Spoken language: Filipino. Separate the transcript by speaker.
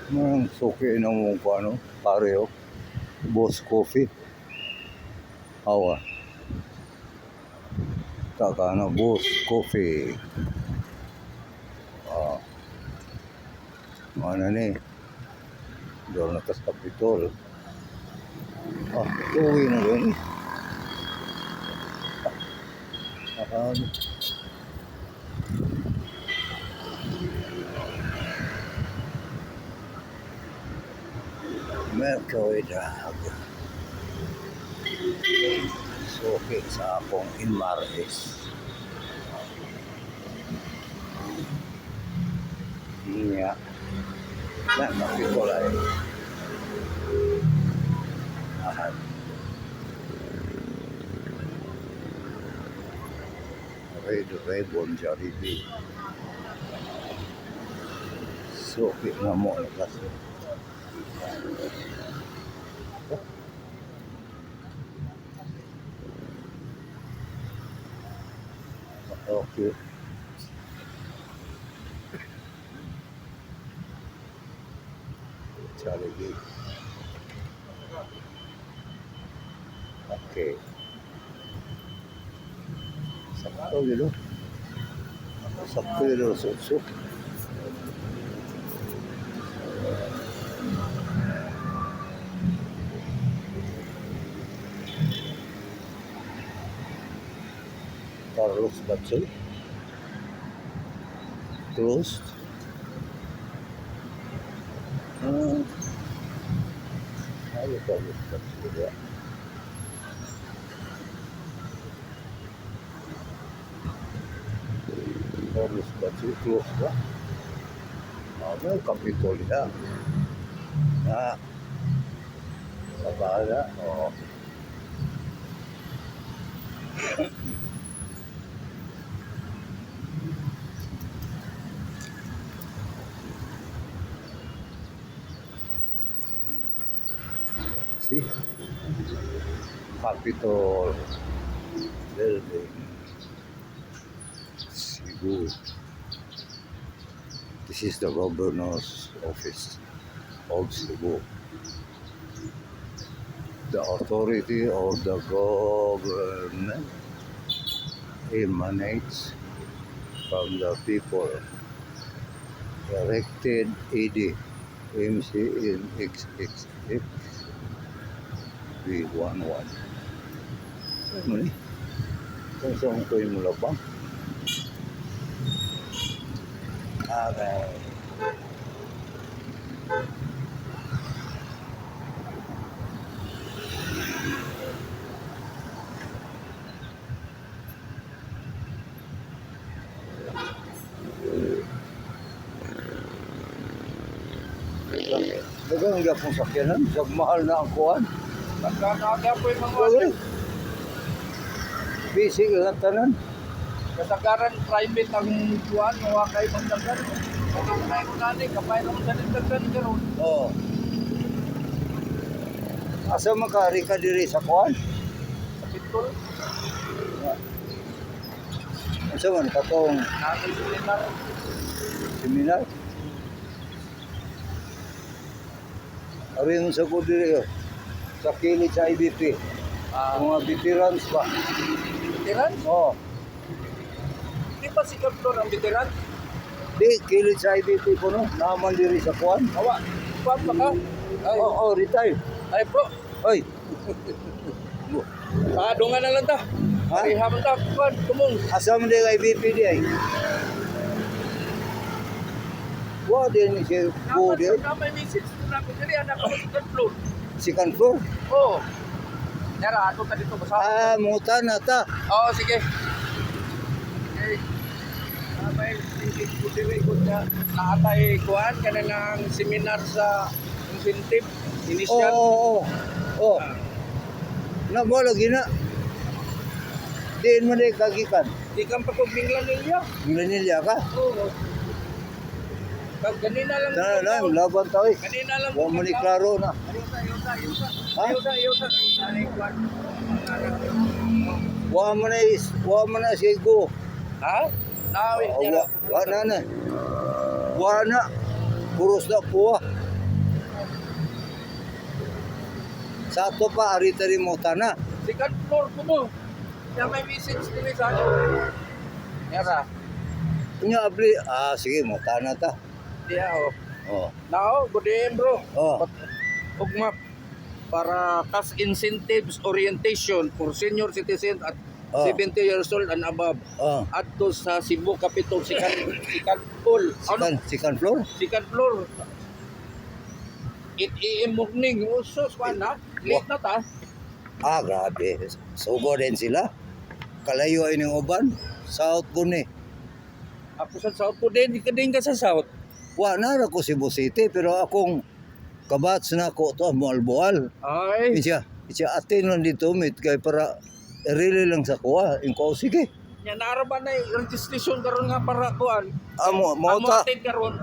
Speaker 1: Ang suki ng mukha, no? Pareho. Boss Coffee. Awa. Taka na, Boss Coffee. Ano ni? Doon na sa Kapitol. Tuwi na rin. Mercury Drug. Suki sa akong Inmares. Iya. Nah, Kapitol ay. Ahad. Red Ribbon Jollibee. Suki nga mo na kasi. Okay. Jollibee. Okay. Sakto yun. Sakto yun. Suksuk. Carlos Batsoy. Closed. Ayo Carlos Batsoy ya. Carlos Batsoy closed ba? May Kapitol ya. Sa bahala. See? Capitol Building, Cebu. This is the governor's office of Cebu. The authority of the government emanates from the people. Elected AD MCNXXX B11. Ano ni? Kung saan ko yung labang? Okay. Dagang gyapon sakyanan, sag mahal na ang kuan.
Speaker 2: Nagkakaga po yung mga
Speaker 1: Busy ka tanan.
Speaker 2: kasagaran private ang kuhan, mga kayo magdagan. Kasi kaya ko nani, kapay naman sa nagdagan karon.
Speaker 1: Oo. Asa makari ka diri sa kuan?
Speaker 2: Kapitol,
Speaker 1: Asa man katong
Speaker 2: natin seminar.
Speaker 1: seminar? Arin sa ko diri sa kilid sa IBP. Mga veterans ba?
Speaker 2: Veteran?
Speaker 1: Oo.
Speaker 2: Di ba si Kapitol ang veteran?
Speaker 1: Di, kilid sa IBP ko no. Naman diri sa kuan.
Speaker 2: Awa, kuhan pa ka? Ay,
Speaker 1: Oo, retire.
Speaker 2: ay bro,
Speaker 1: Oy.
Speaker 2: dungan na lang ta.
Speaker 1: Ha?
Speaker 2: Parihaman ta, kuhan, tumong.
Speaker 1: Asa man di ka IBP di ay? Wa din si Go di.
Speaker 2: May message na ako diri, anak ko si Kapitol.
Speaker 1: Second floor.
Speaker 2: Oo. Nara, ato ta dito basa.
Speaker 1: Mutan na ta.
Speaker 2: Oo, sige. Okay. May tingin ko diri ko na naatay kuan kana ng seminar sa incentive initial.
Speaker 1: Oo. Na mo lagi na. Diin mo na kagikan.
Speaker 2: Di kang pagpabinglan ninyo.
Speaker 1: Nilya ka.
Speaker 2: Oo. Pag ganina lang.
Speaker 1: Sana na, laban tayo.
Speaker 2: Ganina lang.
Speaker 1: Huwag mo ni klaro na. Ha?
Speaker 2: Ayusa. Ay, kuan.
Speaker 1: Huwag mo na sigo.
Speaker 2: Ha? Nawi niya.
Speaker 1: Wa na. Wa na. Puros na puwa. Sa ato pa, arita rin mo tana.
Speaker 2: Second floor ko mo. Kaya may message din sa ano. Yara.
Speaker 1: Kunya abli, sige mo tana ta.
Speaker 2: Diya oh.
Speaker 1: Oh.
Speaker 2: Now, good day bro.
Speaker 1: Oh.
Speaker 2: Ugma para cash incentives orientation for senior citizens at
Speaker 1: Oh.
Speaker 2: 70 years old and above.
Speaker 1: Oh.
Speaker 2: Adto sa Cebu Capitol second floor.
Speaker 1: Second floor?
Speaker 2: Second floor. 8 a.m. morning. Usos pa na. Late na ta.
Speaker 1: Grabe. Sugo din sila. Kalayo ay ng uban. South po ni.
Speaker 2: Ako sa South po din. Di ka din ka sa South.
Speaker 1: Wa na ra ko Cebu City pero akong kabats na ko to Malboal.
Speaker 2: Ay.
Speaker 1: Siya atin lang dito mit kay para really lang sa kuha. Inko sige.
Speaker 2: Yan, naaraban na yung registration karon nga para kuan.
Speaker 1: Mo
Speaker 2: Amo
Speaker 1: ta
Speaker 2: atin karon.